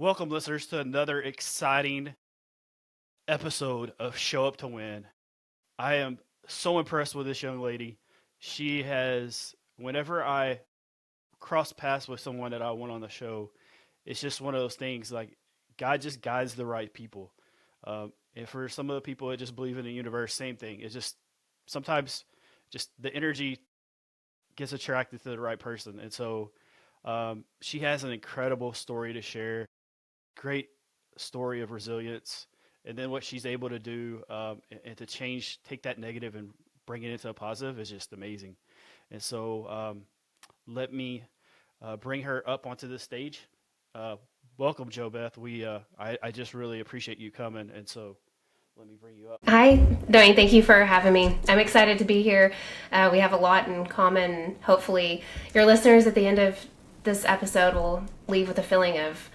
Welcome, listeners, to another exciting episode of Show Up to Win. I am so impressed with this young lady. She has, whenever I cross paths with someone that I want on the show, it's just one of those things like God just guides the right people. And for some of the people that just believe in the universe, same thing. It's just sometimes just the energy gets attracted to the right person. And so she has an incredible story to share, great story of resilience, and then what she's able to do and to take that negative and bring it into a positive is just amazing. And so let me bring her up onto the stage. Uh, Welcome, JoBeth. I just really appreciate you coming, and so let me bring you up. Hi, Dwayne. Thank you for having me. I'm excited to be here. We have a lot in common. Hopefully, your listeners at the end of this episode will leave with a feeling of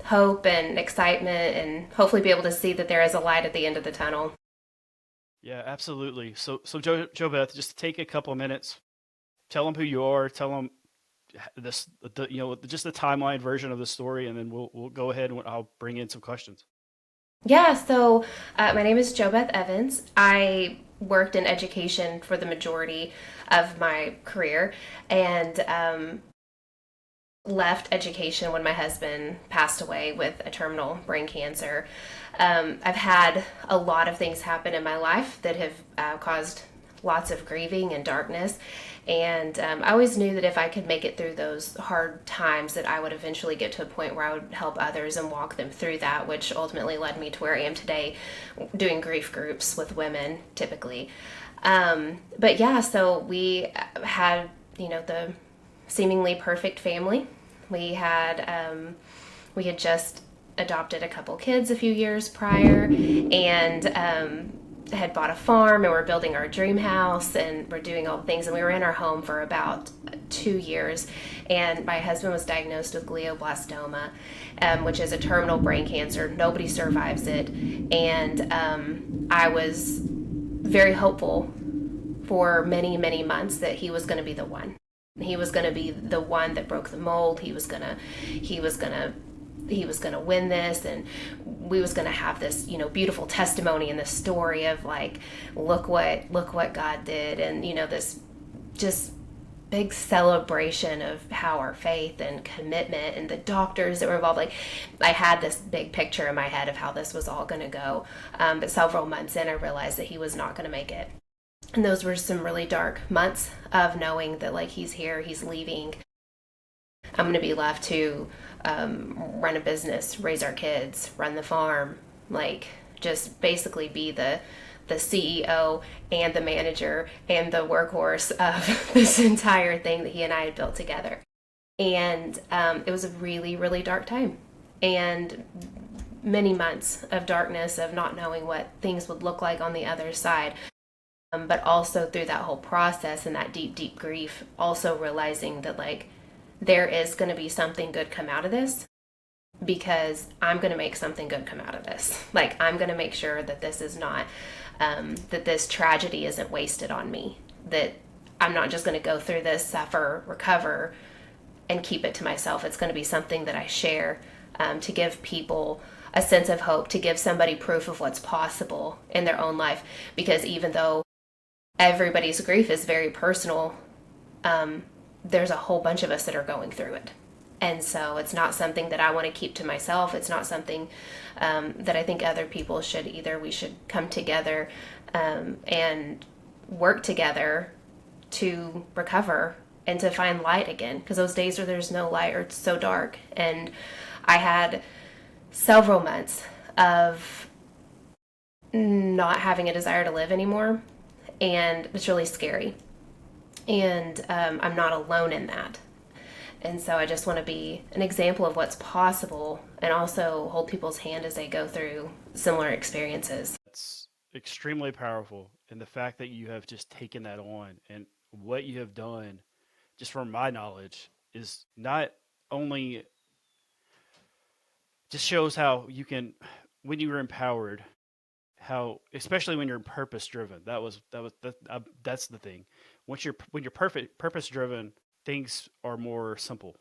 hope and excitement and hopefully be able to see that there is a light at the end of the tunnel. Yeah, absolutely. So JoBeth, just take a couple of minutes. Tell them who you are. Tell them just the timeline version of the story, and then we'll go ahead and I'll bring in some questions. Yeah, so my name is JoBeth Evans. I worked in education for the majority of my career and left education when my husband passed away with a terminal brain cancer. I've had a lot of things happen in my life that have caused lots of grieving and darkness. And I always knew that if I could make it through those hard times, that I would eventually get to a point where I would help others and walk them through that, which ultimately led me to where I am today, doing grief groups with women typically. But yeah, so we had, the seemingly perfect family. We had just adopted a couple kids a few years prior, and had bought a farm, and we're building our dream house, and we're doing all the things, and we were in our home for about 2 years, and my husband was diagnosed with glioblastoma, which is a terminal brain cancer. Nobody survives it, and I was very hopeful for many, many months that he was going to be the one. He was going to be the one that broke the mold. He was gonna win this, and we was gonna have this, beautiful testimony and this story of like, look what God did, and this just big celebration of how our faith and commitment and the doctors that were involved. Like, I had this big picture in my head of how this was all gonna go, but several months in, I realized that he was not gonna make it. And those were some really dark months of knowing that, like, he's here, he's leaving. I'm going to be left to run a business, raise our kids, run the farm, like, just basically be the CEO and the manager and the workhorse of this entire thing that he and I had built together. And it was a really, really dark time. And many months of darkness, of not knowing what things would look like on the other side. But also through that whole process and that deep, deep grief, also realizing that, like, there is going to be something good come out of this, because I'm going to make something good come out of this. Like, I'm going to make sure that this is not, that this tragedy isn't wasted on me, that I'm not just going to go through this, suffer, recover, and keep it to myself. It's going to be something that I share, to give people a sense of hope, to give somebody proof of what's possible in their own life. Because even though everybody's grief is very personal, there's a whole bunch of us that are going through it. And so it's not something that I want to keep to myself. It's not something that I think other people should either. We should come together and work together to recover and to find light again. Because those days where there's no light, or it's so dark. And I had several months of not having a desire to live anymore. And it's really scary. And I'm not alone in that. And so I just want to be an example of what's possible, and also hold people's hand as they go through similar experiences. It's extremely powerful, and the fact that you have just taken that on and what you have done, just from my knowledge, is not only just shows how you can, when you were empowered, how, especially when you're purpose driven. That's the thing. When you're perfect purpose driven, things are more simple,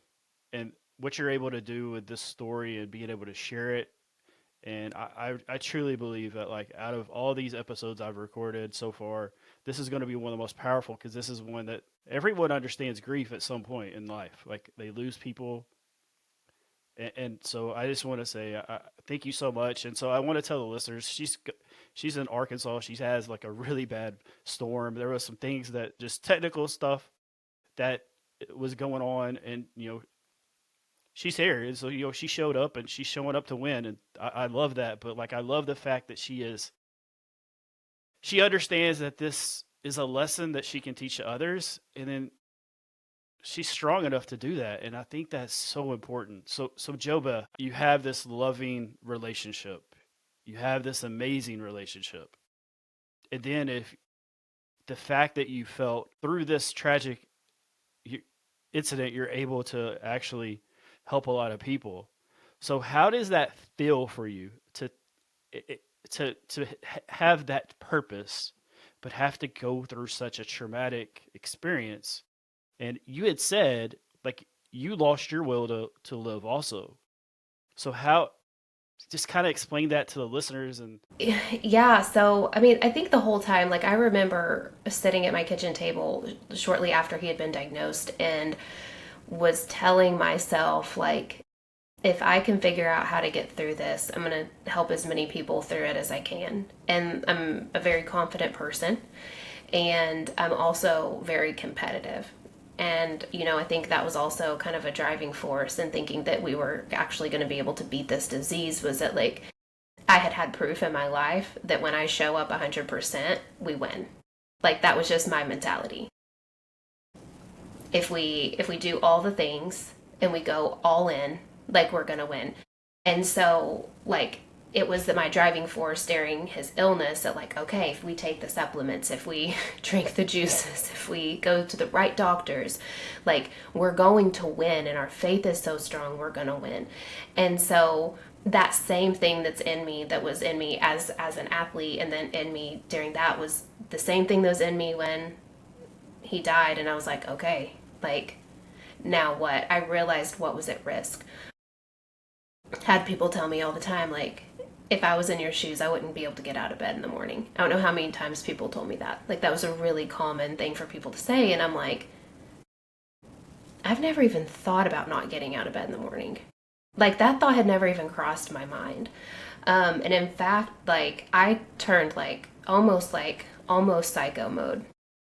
and what you're able to do with this story and being able to share it. And I truly believe that, like, out of all these episodes I've recorded so far, this is going to be one of the most powerful, because this is one that everyone understands grief at some point in life. Like, they lose people. And so I just want to say, thank you so much. And so I want to tell the listeners, she's in Arkansas. She has like a really bad storm. There was some things that, just technical stuff that was going on, and she's here. And so she showed up, and she's showing up to win, and I love that. But like, I love the fact that she understands that this is a lesson that she can teach to others, and then she's strong enough to do that. And I think that's so important. So Joba, you have this loving relationship, you have this amazing relationship, and then if the fact that you felt through this tragic incident, you're able to actually help a lot of people. So how does that feel for you to have that purpose, but have to go through such a traumatic experience? And you had said, like, you lost your will to live also. So how, just kind of explain that to the listeners. And Yeah, so I mean, I think the whole time, like, I remember sitting at my kitchen table shortly after he had been diagnosed and was telling myself, like, if I can figure out how to get through this, I'm going to help as many people through it as I can. And I'm a very confident person, and I'm also very competitive. And, I think that was also kind of a driving force in thinking that we were actually going to be able to beat this disease, was that, like, I had proof in my life that when I show up 100%, we win. Like, that was just my mentality. If we do all the things and we go all in, like, we're going to win. And so, like, it was that my driving force during his illness, that, like, okay, if we take the supplements, if we drink the juices, if we go to the right doctors, like, we're going to win, and our faith is so strong, we're going to win. And so that same thing that's in me, that was in me as an athlete, and then in me during that, was the same thing that was in me when he died. And I was like, okay, like, now what? I realized what was at risk. Had people tell me all the time, like, if I was in your shoes, I wouldn't be able to get out of bed in the morning. I don't know how many times people told me that. Like, that was a really common thing for people to say. And I'm like, I've never even thought about not getting out of bed in the morning. Like, that thought had never even crossed my mind. And in fact, like, I turned almost psycho mode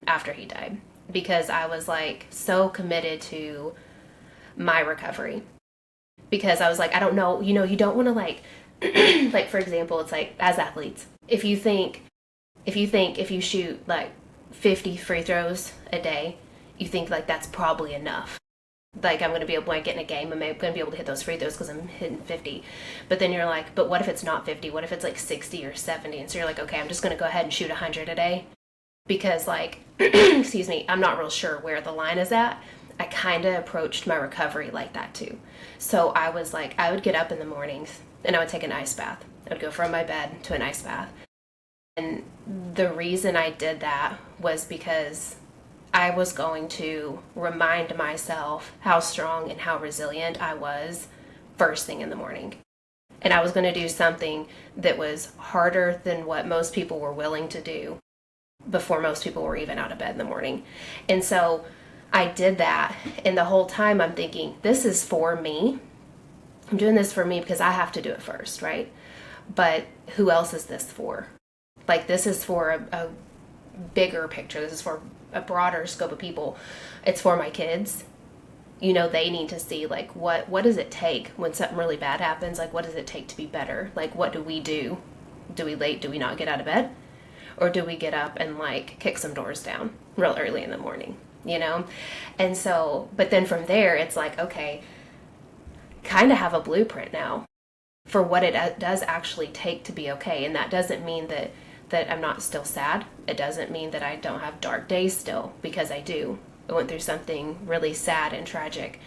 after he died, because I was, like, so committed to my recovery. Because I was like, I don't know, you don't want to, like, like, for example, it's like, as athletes, if you shoot like 50 free throws a day, you think, like, that's probably enough. Like, I'm going to be able, when I get in a game, I'm going to be able to hit those free throws because I'm hitting 50. But then you're like, but what if it's not 50? What if it's like 60 or 70? And so you're like, okay, I'm just going to go ahead and shoot 100 a day. Because, like, excuse me, I'm not real sure where the line is at. I kind of approached my recovery like that too. So I was like, I would get up in the mornings and I would take an ice bath. I would go from my bed to an ice bath. And the reason I did that was because I was going to remind myself how strong and how resilient I was first thing in the morning. And I was going to do something that was harder than what most people were willing to do before most people were even out of bed in the morning. And so I did that, and the whole time I'm thinking, this is for me. I'm doing this for me because I have to do it first, right? But who else is this for? Like, this is for a bigger picture. This is for a broader scope of people. It's for my kids. They need to see, like, what does it take when something really bad happens? Like, what does it take to be better? Like, what do we do? Do we not get out of bed? Or do we get up and, like, kick some doors down real early in the morning? And so, but then from there, it's like, okay, kind of have a blueprint now for what it does actually take to be okay. And that doesn't mean that I'm not still sad. It doesn't mean that I don't have dark days still, because I do. I went through something really sad and tragic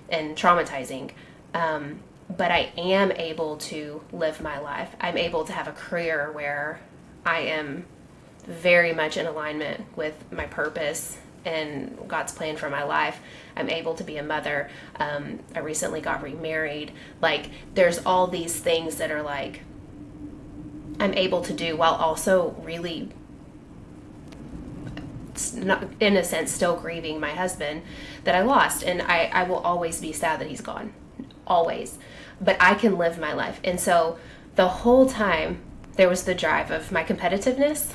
and traumatizing. But I am able to live my life. I'm able to have a career where I am very much in alignment with my purpose and God's plan for my life. I'm able to be a mother. I recently got remarried. Like, there's all these things that are like I'm able to do while also really, not, in a sense, still grieving my husband that I lost. And I will always be sad that he's gone. Always. But I can live my life. And so the whole time, there was the drive of my competitiveness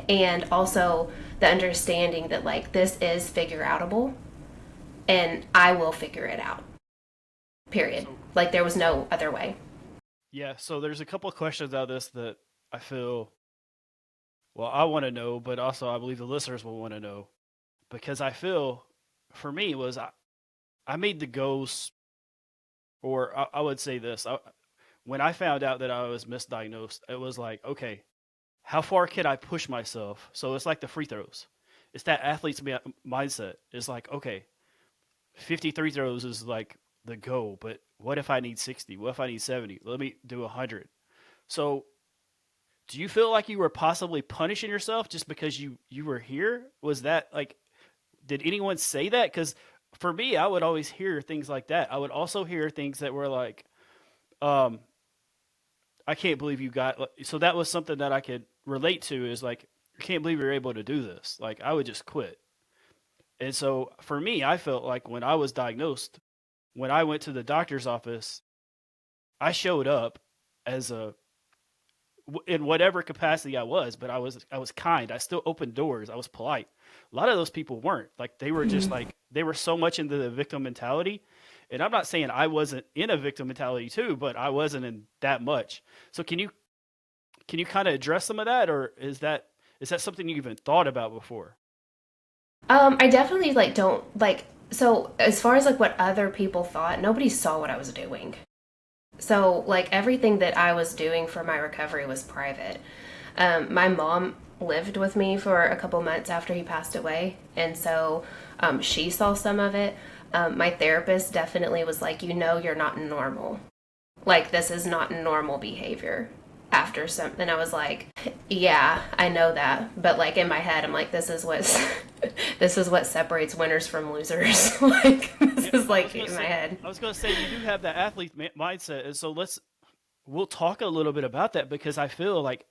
and also the understanding that, like, this is figure outable and I will figure it out. Period. So Like, there was no other way. yeah, so there's a couple of questions out of this that I feel, well, I want to know, but also I believe the listeners will want to know because I feel for me was I made the goals, or I would say this. When I found out that I was misdiagnosed, it was like, okay, how far can I push myself? So it's like the free throws. It's that athlete's mindset. It's like, okay, 53 throws is like the goal, but what if I need 60? What if I need 70? Let me do 100. So do you feel like you were possibly punishing yourself just because you were here? Was that like, did anyone say that? Because for me, I would always hear things like that. I would also hear things that were like, um, I can't believe you got. So that was something that I could relate to. Is like, I can't believe you're able to do this. Like, I would just quit. And so for me, I felt like when I was diagnosed, when I went to the doctor's office, I showed up as a in whatever capacity I was, but I was kind. I still opened doors. I was polite. A lot of those people weren't. Like, they were just like they were so much into the victim mentality. And I'm not saying I wasn't in a victim mentality too, but I wasn't in that much. So can you kind of address some of that, or is that something you even thought about before? I definitely like don't like so as far as like what other people thought, nobody saw what I was doing. So like everything that I was doing for my recovery was private. My mom lived with me for a couple months after he passed away, and so she saw some of it. My therapist definitely was like, you're not normal. Like, this is not normal behavior after something. I was like, yeah, I know that, but like in my head I'm like, this is what this is what separates winners from losers. Like, this Yeah, is I was like gonna in my say, head. you do have that athlete mindset, and so we'll talk a little bit about that because I feel like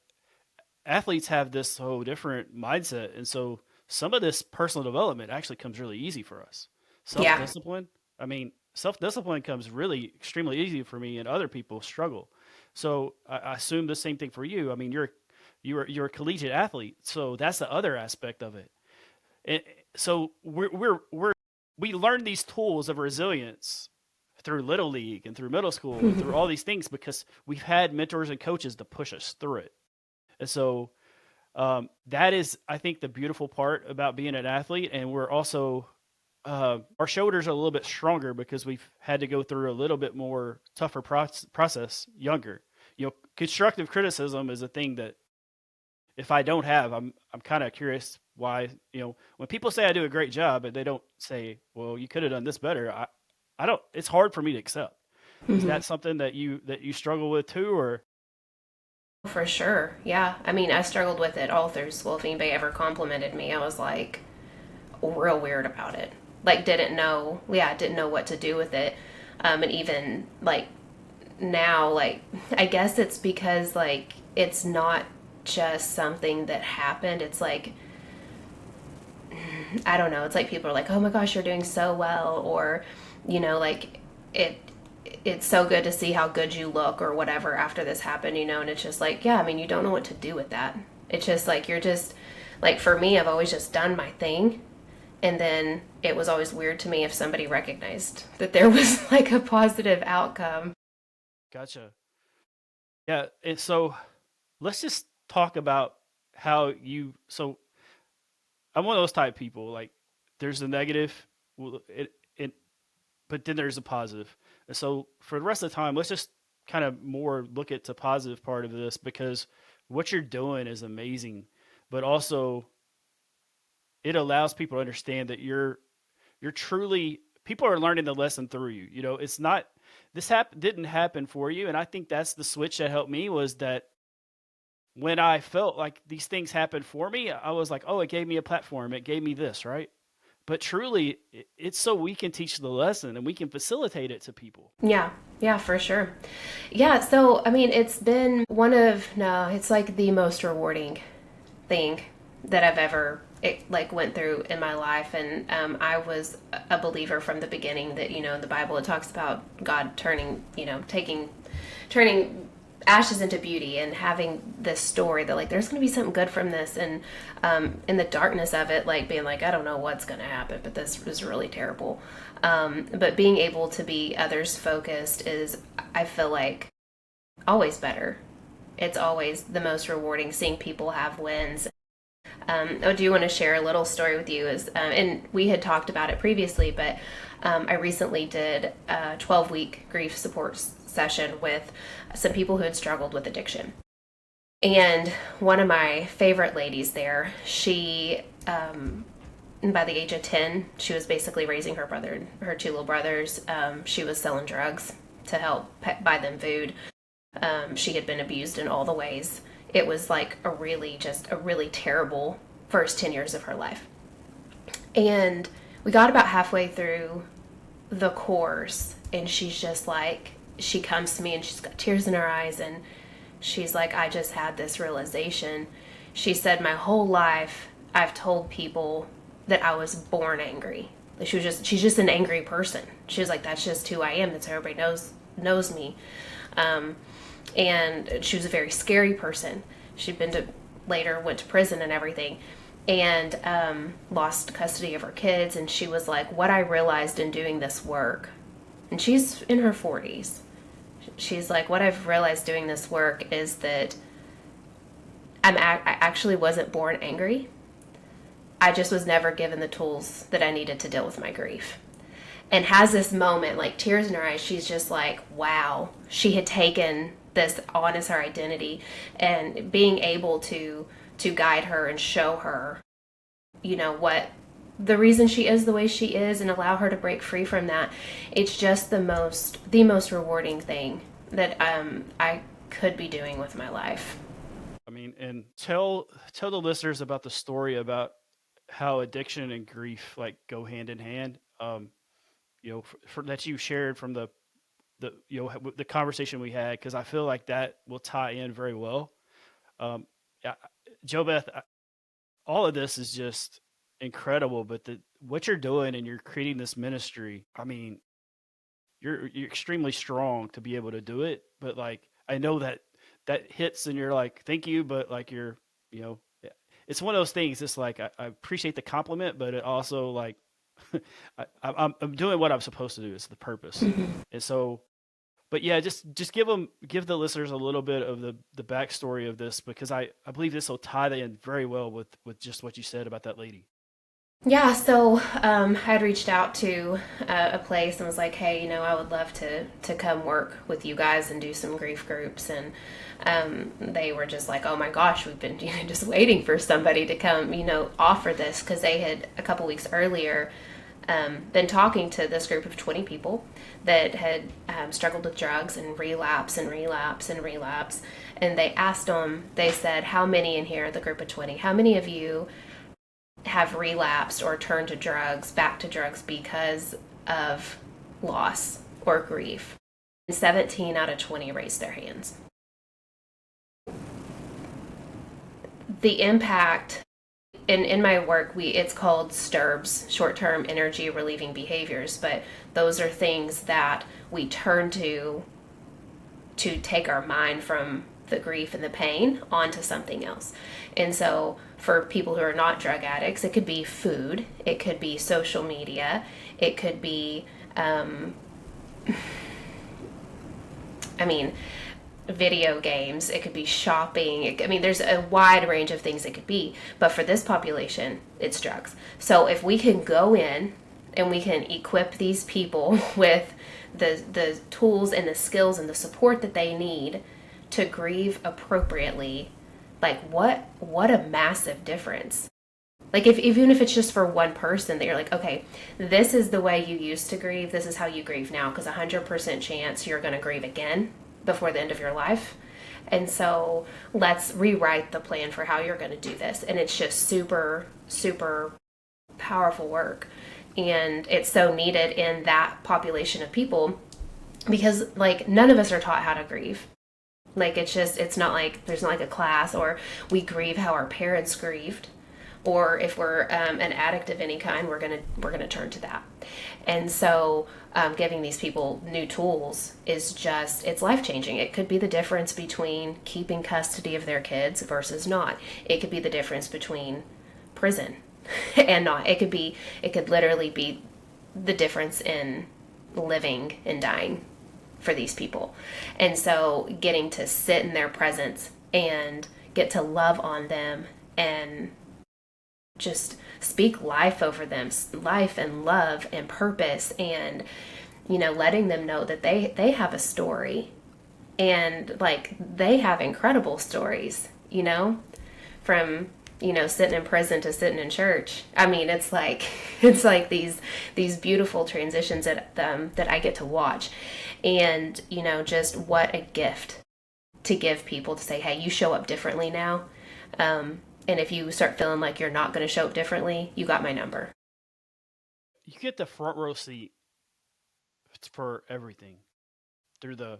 athletes have this whole different mindset, and so some of this personal development actually comes really easy for us. Self Yeah. discipline. I mean, self discipline comes really extremely easy for me, and other people struggle. So I assume the same thing for you. I mean, you're a collegiate athlete, so that's the other aspect of it. And so we learn these tools of resilience through little league and through middle school and through all these things because we've had mentors and coaches to push us through it. And so that is, I think, the beautiful part about being an athlete. And we're also, our shoulders are a little bit stronger because we've had to go through a little bit more tougher process younger. Constructive criticism is a thing that if I don't have, I'm kind of curious why, when people say I do a great job, but they don't say, well, you could have done this better. I don't, it's hard for me to accept. Is Hmm. that something that you struggle with too, or? For sure. Yeah. I mean, I struggled with it all through school. If anybody ever complimented me, I was like real weird about it. Like, didn't know, yeah, didn't know what to do with it. And even like now, like, I guess it's because like it's not just something that happened. It's like, I don't know. It's like people are like, "Oh my gosh, you're doing so well," or, like it. It's so good to see how good you look or whatever after this happened, and it's just like, yeah, I mean, you don't know what to do with that. It's just like you're just like for me, I've always just done my thing, and then it was always weird to me if somebody recognized that there was like a positive outcome. Gotcha. Yeah. And so let's just talk about how so I'm one of those type of people. Like, there's a negative, but then there's a positive. And so for the rest of the time, let's just kind of more look at the positive part of this because what you're doing is amazing, but also it allows people to understand that you're truly people are learning the lesson through you. It's not didn't happen for you, and I think that's the switch that helped me was that when I felt like these things happened for me, I was like, oh, it gave me a platform. It gave me this, right? but truly, it's so we can teach the lesson and we can facilitate it to people. Yeah, yeah, for sure. Yeah, so I mean, it's been one of no, it's like the most rewarding thing that I've ever like went through in my life, and I was a believer from the beginning that in the Bible it talks about God turning turning ashes into beauty and having this story that like there's going to be something good from this, and in the darkness of it, like being like I don't know what's going to happen, but this is really terrible. But being able to be others focused is, I feel like, always better. It's always the most rewarding seeing people have wins. I do want to share a little story with you, and we had talked about it previously, but I recently did a 12-week grief support session with some people who had struggled with addiction. And one of my favorite ladies there, she, by the age of 10, she was basically raising her two little brothers. She was selling drugs to help buy them food. She had been abused in all the ways. It was like a really terrible first 10 years of her life. And we got about halfway through the course, and she's just like, she comes to me and she's got tears in her eyes, and she's like, I just had this realization. She said, my whole life I've told people that I was born angry. She's just an angry person. She was like, that's just who I am. That's how everybody knows me. And she was a very scary person. She'd went to prison and everything, and lost custody of her kids. And she was like, what I realized in doing this work, and she's in her 40s, she's like, what I've realized doing this work is that I actually wasn't born angry. I just was never given the tools that I needed to deal with my grief. And has this moment, like tears in her eyes, she's just like, wow, she had taken this on as her identity, and being able to guide her and show her, what the reason she is the way she is, and allow her to break free from that. It's just the most rewarding thing that I could be doing with my life. I mean, and tell the listeners about the story about how addiction and grief like go hand in hand. That you shared from the the conversation we had, because I feel like that will tie in very well. Yeah, JoBeth, all of this is just incredible, but what you're doing and you're creating this ministry, I mean, you're extremely strong to be able to do it. But like, I know that hits and you're like, thank you, but like you know, it's one of those things. It's like I appreciate the compliment, but it also like I'm doing what I'm supposed to do. It's the purpose, and so. But yeah, just give the listeners a little bit of the backstory of this, because I believe this will tie in very well with just what you said about that lady. Yeah, so I had reached out to a place and was like, hey, I would love to come work with you guys and do some grief groups. And they were just like, oh my gosh, we've been just waiting for somebody to come, offer this, because they had a couple weeks earlier been talking to this group of 20 people that had struggled with drugs and relapse and relapse and relapse. And they asked them, they said, how many in here, the group of 20, how many of you have relapsed or turned back to drugs because of loss or grief? And 17 out of 20 raised their hands. The impact in my work, it's called STIRBs, short-term energy relieving behaviors, but those are things that we turn to take our mind from the grief and the pain onto something else. And so for people who are not drug addicts, it could be food, it could be social media, it could be video games, it could be shopping. There's a wide range of things it could be, but for this population, it's drugs. So if we can go in and we can equip these people with the tools and the skills and the support that they need to grieve appropriately, like what a massive difference. Like even if it's just for one person that you're like, okay, this is the way you used to grieve, this is how you grieve now, because 100% chance you're going to grieve again before the end of your life. And so let's rewrite the plan for how you're going to do this. And it's just super, super powerful work. And it's so needed in that population of people because, like, none of us are taught how to grieve. Like, it's not like there's not like a class, or we grieve how our parents grieved, or if we're an addict of any kind, we're gonna turn to that. And so, giving these people new tools is just it's life changing. It could be the difference between keeping custody of their kids versus not. It could be the difference between prison and not. It could literally be the difference in living and dying for these people. And so getting to sit in their presence and get to love on them and just speak life over them, life and love and purpose, and letting them know that they have a story, and like they have incredible stories, from sitting in prison to sitting in church. I mean, it's like it's like these beautiful transitions that I get to watch. And just what a gift to give people, to say, hey, you show up differently now. And if you start feeling like you're not going to show up differently, you got my number. You get the front row seat for everything through the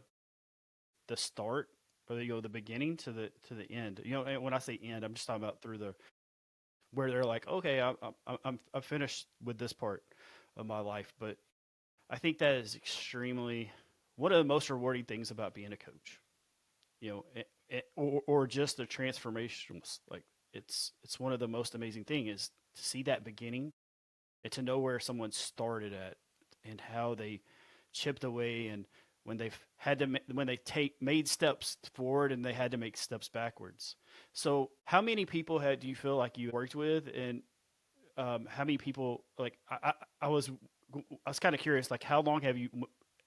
start, or the beginning to the end. And when I say end, I'm just talking about through the where they're like, okay, I'm finished with this part of my life. But I think that is extremely one of the most rewarding things about being a coach. Or just the transformations. Like it's one of the most amazing thing is to see that beginning and to know where someone started at and how they chipped away, and when they've had to when they made steps forward and they had to make steps backwards. So how many people do you feel like you worked with, and how many people, like I was kind of curious, like how long have you,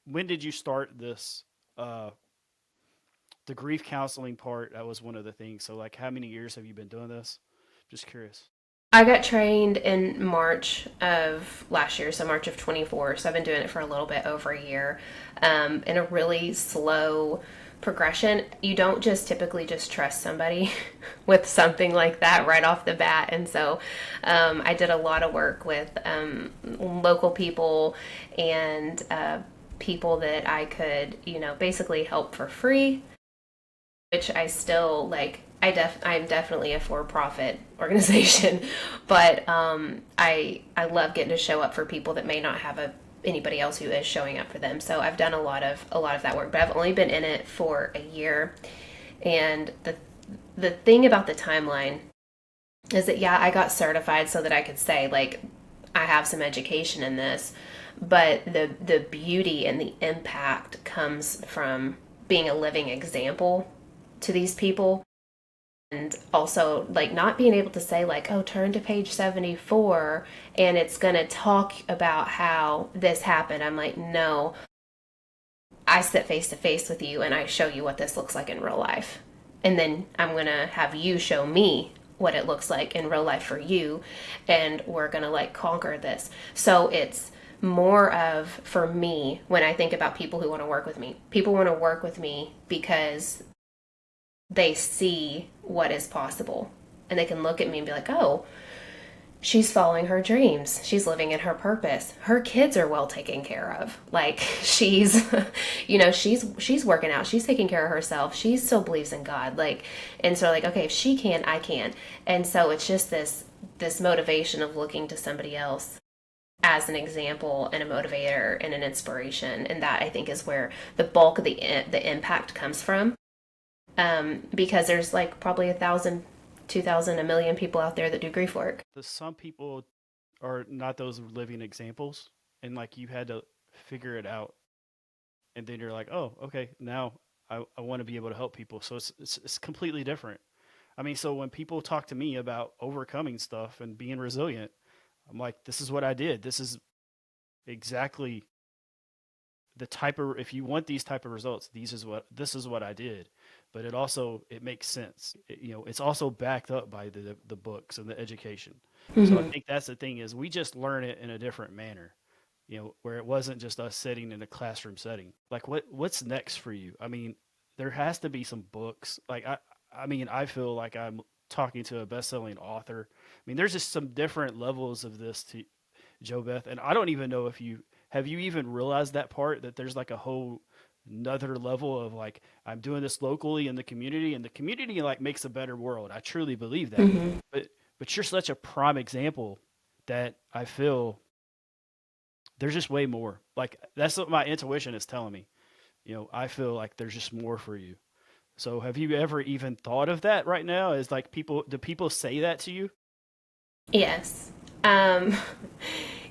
when did you start this, uh, the grief counseling part? That was one of the things. So like how many years have you been doing this? Just curious. I got trained in March of last year, so March of 24. So I've been doing it for a little bit over a year, in a really slow progression. You don't just typically just trust somebody with something like that right off the bat. And so I did a lot of work with local people and people that I could, basically help for free, which I still like. I'm definitely a for-profit organization, but I love getting to show up for people that may not have anybody else who is showing up for them. So I've done a lot of that work, but I've only been in it for a year. And the thing about the timeline is that, yeah, I got certified so that I could say, like, I have some education in this, but the beauty and the impact comes from being a living example to these people. And also, like, not being able to say, like, oh, turn to page 74 and it's going to talk about how this happened. I'm like, no, I sit face to face with you and I show you what this looks like in real life. And then I'm going to have you show me what it looks like in real life for you. And we're going to, like, conquer this. So it's more of, for me, when I think about people who want to work with me, people want to work with me because they see what is possible, and they can look at me and be like, oh, she's following her dreams, she's living in her purpose, her kids are well taken care of, like she's she's working out, she's taking care of herself, she still believes in God, like. And so, like, okay, if she can, I can. And so it's just this motivation of looking to somebody else as an example and a motivator and an inspiration, and that, I think, is where the bulk of the impact comes from. Because there's like probably 1,000, 2,000, a million people out there that do grief work. Some people are not those living examples, and like you had to figure it out, and then you're like, oh, okay, now I want to be able to help people. So it's completely different. I mean, so when people talk to me about overcoming stuff and being resilient, I'm like, this is what I did. This is exactly the type of, if you want these type of results, this is what I did. But it makes sense. It's also backed up by the books and the education. So I Mm-hmm. think that's the thing, is we just learn it in a different manner. Where it wasn't just us sitting in a classroom setting. Like what's next for you? I mean, there has to be some books. Like I mean, I feel like I'm talking to a best-selling author. I mean, there's just some different levels of this to JoBeth, and I don't even know if you even realized that part, that there's like a whole another level of like, I'm doing this locally in the community, and the community like makes a better world. I truly believe that. Hmm. But you're such a prime example that I feel there's just way more. Like that's what my intuition is telling me. I feel like there's just more for you. So have you ever even thought of that right now? Is like do people say that to you? Yes. Um,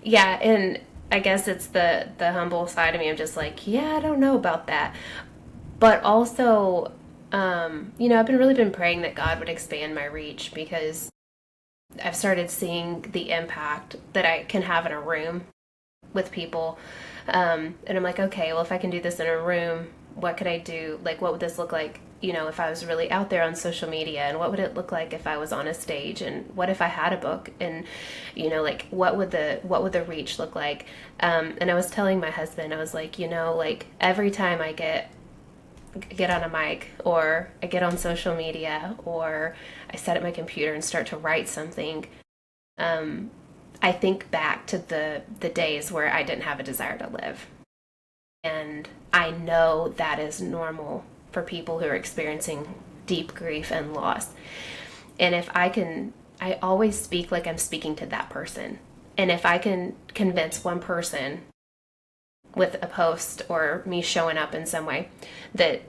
yeah, and I guess it's the humble side of me. I'm just like, yeah, I don't know about that. But also, I've been praying that God would expand my reach because I've started seeing the impact that I can have in a room with people. And I'm like, okay, well, if I can do this in a room, what could I do? Like, what would this look like, if I was really out there on social media? And what would it look like if I was on a stage? And what if I had a book? And, like, what would the reach look like? And I was telling my husband, I was like, like every time I get on a mic or I get on social media or I set up my computer and start to write something, I think back to the days where I didn't have a desire to live. And I know that is normal for people who are experiencing deep grief and loss. And I always speak like I'm speaking to that person. And if I can convince one person with a post or me showing up in some way that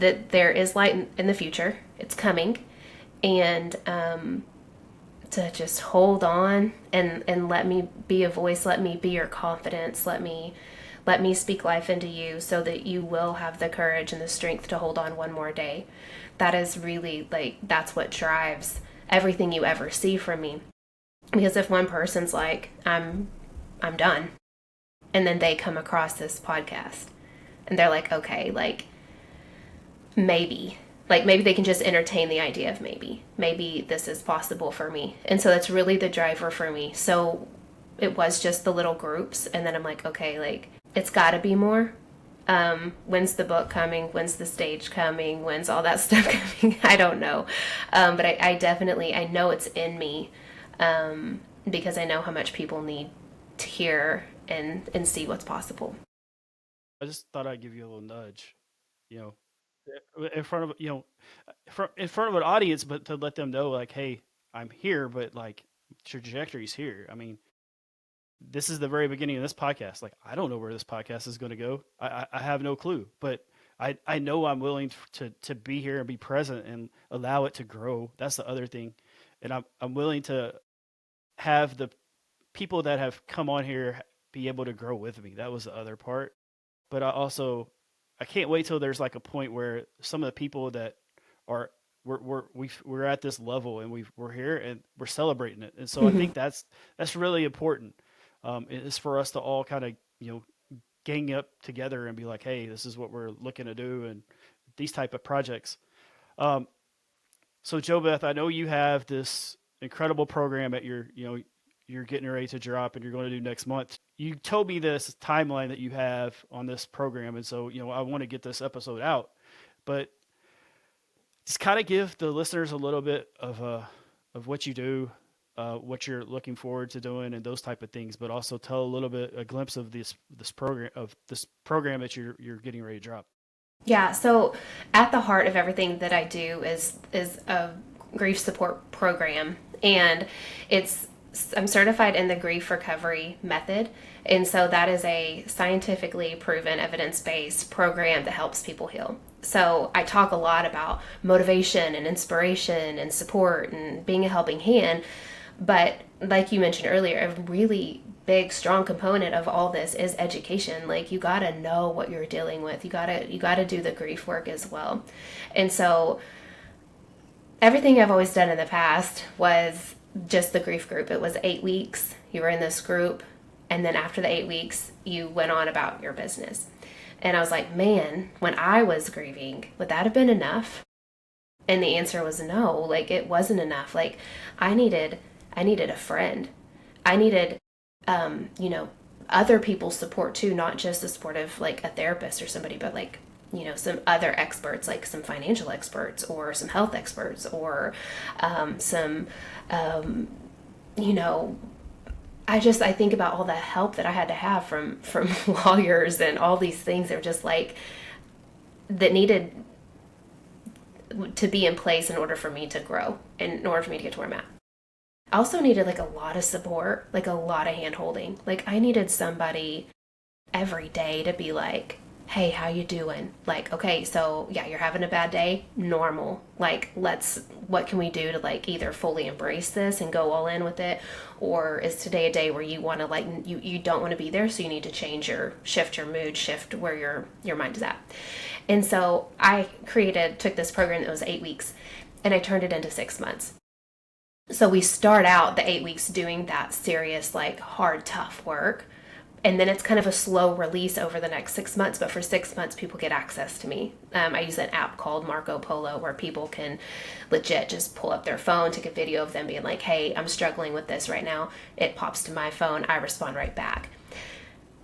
there is light in the future, it's coming, and to just hold on and let me be a voice, let me be your confidence, let me speak life into you so that you will have the courage and the strength to hold on one more day. That is really like, that's what drives everything you ever see from me. Because if one person's like, I'm done, and then they come across this podcast and they're like, okay, like maybe they can just entertain the idea of maybe this is possible for me. And so that's really the driver for me. So it was just the little groups, and then I'm like, okay, like it's got to be more. When's the book coming? When's the stage coming? When's all that stuff coming? I don't know. But I definitely, I know it's in me, because I know how much people need to hear and see what's possible. I just thought I'd give you a little nudge, you know, in front of in front of an audience, but to let them know, like, hey, I'm here, but like, trajectory's here. I mean, this is the very beginning of this podcast. Like, I don't know where this podcast is going to go. I have no clue, but I know I'm willing to be here and be present and allow it to grow. That's the other thing, and I'm willing to have the people that have come on here be able to grow with me. That was the other part. But I can't wait till there's like a point where some of the people that are we're at this level and we're here and we're celebrating it. And so I Mm-hmm. think that's really important. Is for us to all kind of gang up together and be like, hey, this is what we're looking to do, and these type of projects. Um, so JoBeth, I know you have this incredible program that you're getting ready to drop and you're going to do next month. You told me this timeline that you have on this program, and so I want to get this episode out, but just kind of give the listeners a little bit of what you do, what you're looking forward to doing, and those type of things. But also tell a glimpse of this program that you're getting ready to drop. Yeah, so at the heart of everything that I do is a grief support program, and it's I'm certified in the grief recovery method, and so that is a scientifically proven evidence-based program that helps people heal. So I talk a lot about motivation and inspiration and support and being a helping hand, but like you mentioned earlier, a really big strong component of all this is education. Like you got to know what you're dealing with. You got to do the grief work as well. And so everything I've always done in the past was just the grief group. It was 8 weeks. You were in this group, and then after the 8 weeks, you went on about your business. And I was like, man, when I was grieving, would that have been enough? And the answer was no. Like it wasn't enough. Like I needed a friend. I needed other people's support too, not just the support of like a therapist or somebody, but like some other experts, like some financial experts or some health experts or some, you know, I think about all the help that I had to have from lawyers and all these things that were just like that needed to be in place in order for me to grow and in order for me to get to where I'm at. I also needed like a lot of support, like a lot of hand holding. Like I needed somebody every day to be like, hey, how you doing? Like, okay, so yeah, you're having a bad day, normal. Like, what can we do to like either fully embrace this and go all in with it, or is today a day where you want to like you don't want to be there, so you need to shift your mood, shift where your mind is at. And so I took this program that was 8 weeks, and I turned it into 6 months. So we start out the 8 weeks doing that serious, like hard, tough work. And then it's kind of a slow release over the next 6 months. But for 6 months, people get access to me. I use an app called Marco Polo where people can legit just pull up their phone, take a video of them being like, hey, I'm struggling with this right now. It pops to my phone. I respond right back.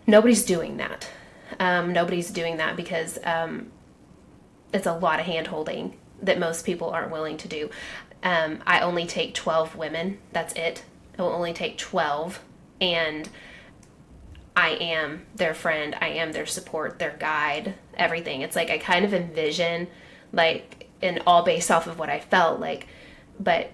Nobody's doing that. Nobody's doing that because it's a lot of hand holding that most people aren't willing to do. I only take 12 women. That's it. I will only take 12. And I am their friend. I am their support, their guide, everything. It's like I kind of envision, like, and all based off of what I felt like, but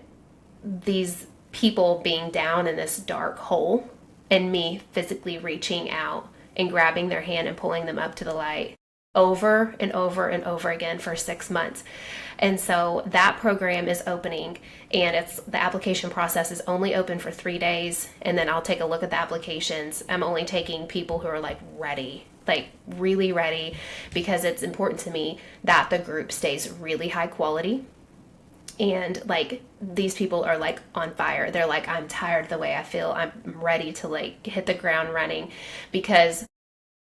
these people being down in this dark hole and me physically reaching out and grabbing their hand and pulling them up to the light over and over and over again for 6 months. And so that program is opening, and the application process is only open for 3 days, and then I'll take a look at the applications. I'm only taking people who are like ready, like really ready, because it's important to me that the group stays really high quality. And like these people are like on fire. They're like, I'm tired of the way I feel. I'm ready to like hit the ground running, because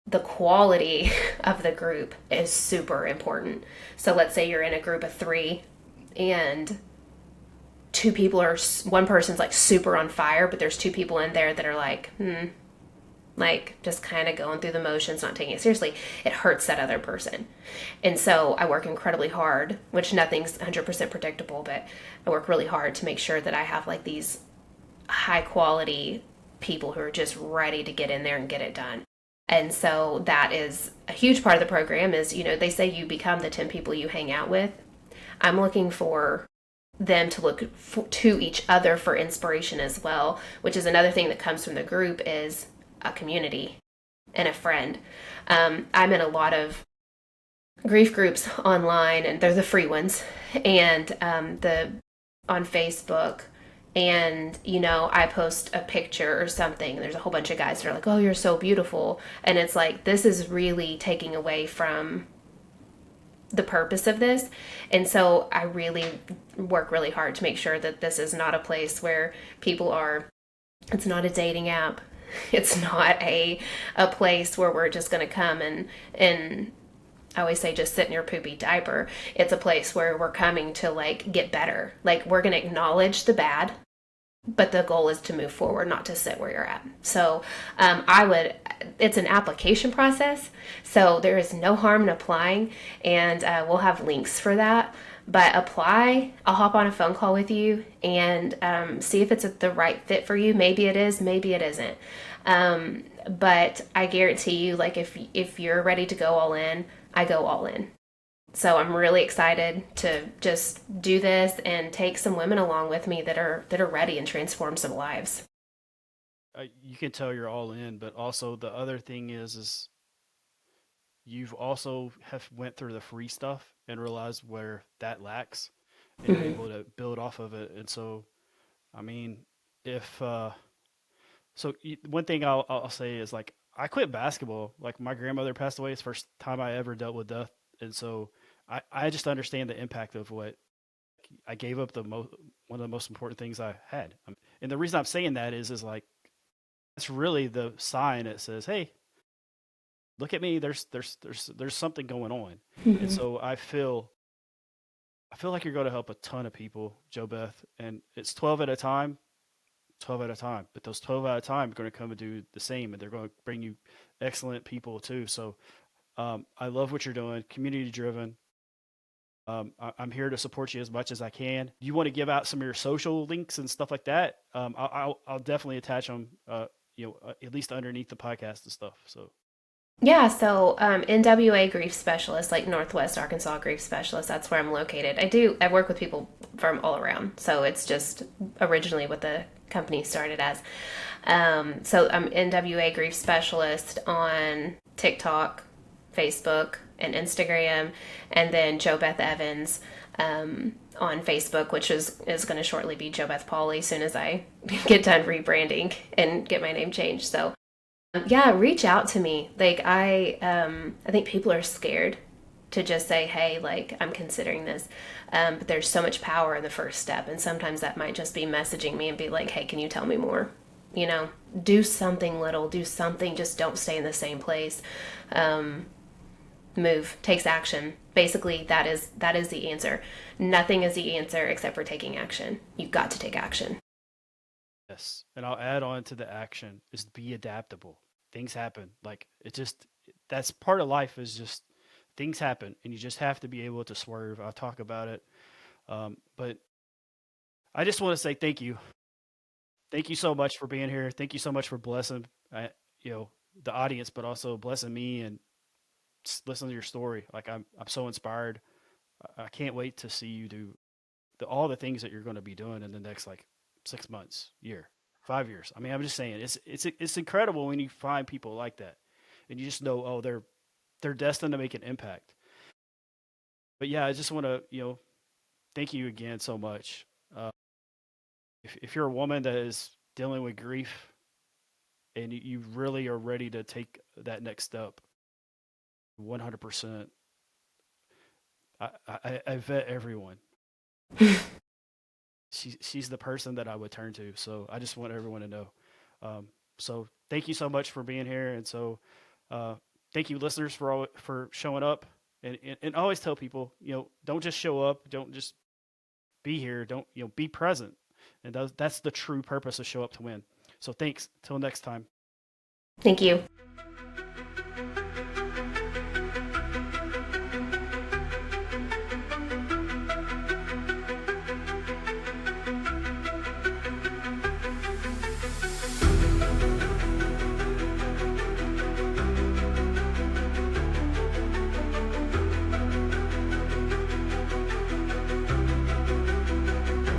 the quality of the group is super important. So let's say you're in a group of 3 and one person's like super on fire, but there's 2 people in there that are like, like just kind of going through the motions, not taking it seriously. It hurts that other person. And so I work incredibly hard, which nothing's 100% predictable, but I work really hard to make sure that I have like these high quality people who are just ready to get in there and get it done. And so that is a huge part of the program is, they say you become the 10 people you hang out with. I'm looking for them to look to each other for inspiration as well, which is another thing that comes from the group is a community and a friend. I'm in a lot of grief groups online, and they're the free ones, and on Facebook. And I post a picture or something, and there's a whole bunch of guys that are like, oh, you're so beautiful, and it's like, this is really taking away from the purpose of this. And so I really work really hard to make sure that this is not a place where it's not a dating app. It's not a place where we're just going to come and I always say just sit in your poopy diaper. It's a place where we're coming to like get better. Like we're going to acknowledge the bad, but the goal is to move forward, not to sit where you're at. So it's an application process. So there is no harm in applying, and we'll have links for that. But apply. I'll hop on a phone call with you and see if it's the right fit for you. Maybe it is, maybe it isn't. But I guarantee you, like if you're ready to go all in, I go all in. So I'm really excited to just do this and take some women along with me that are ready and transform some lives. You can tell you're all in, but also the other thing is you've also have went through the free stuff and realized where that lacks and Mm-hmm. able to build off of it. And so, I mean, if one thing I'll say is like I quit basketball. Like my grandmother passed away. It's the first time I ever dealt with death, and so I just understand the impact of what I gave up one of the most important things I had. And the reason I'm saying that is like that's really the sign that says, hey, look at me. There's something going on, and Mm-hmm. so I feel like you're going to help a ton of people, JoBeth, and it's 12 at a time. 12 at a time, but those 12 at a time are going to come and do the same, and they're going to bring you excellent people too. So I love what you're doing, community driven. I'm here to support you as much as I can. You want to give out some of your social links and stuff like that? I'll definitely attach them. At least underneath the podcast and stuff. So Yeah, so NWA Grief Specialist, like Northwest Arkansas Grief Specialist, that's where I'm located. I work with people from all around, so it's just originally what the company started as. So I'm NWA Grief Specialist on TikTok, Facebook, and Instagram, and then JoBeth Evans on Facebook, which is going to shortly be JoBeth Polley as soon as I get done rebranding and get my name changed. So yeah, reach out to me. Like I think people are scared to just say, "Hey, like I'm considering this," but there's so much power in the first step, and sometimes that might just be messaging me and be like, "Hey, can you tell me more?" You know, do something little, do something. Just don't stay in the same place. Move takes action. Basically, that is the answer. Nothing is the answer except for taking action. You've got to take action. yes, and I'll add on to the action is be adaptable. Things happen. Like it just that's part of life is just things happen, and you just have to be able to swerve. I'll talk about it. But I just want to say thank you. Thank you so much for being here. Thank you so much for blessing, you know, the audience, but also blessing me and listen to your story. Like I'm so inspired. I can't wait to see you do all the things that you're going to be doing in the next like 6 months, year, 5 years. I mean, I'm just saying it's incredible when you find people like that, and you just know, oh, they're destined to make an impact. But yeah, I just want to thank you again so much. Uh, if you're a woman that is dealing with grief and you really are ready to take that next step, 100%. I vet everyone. She's the person that I would turn to. So I just want everyone to know. So thank you so much for being here, and so uh, thank you, listeners, for showing up. And always tell people, don't just show up, don't just be here, don't be present, and that's the true purpose of Show Up to Win. So thanks. Till next time. Thank you.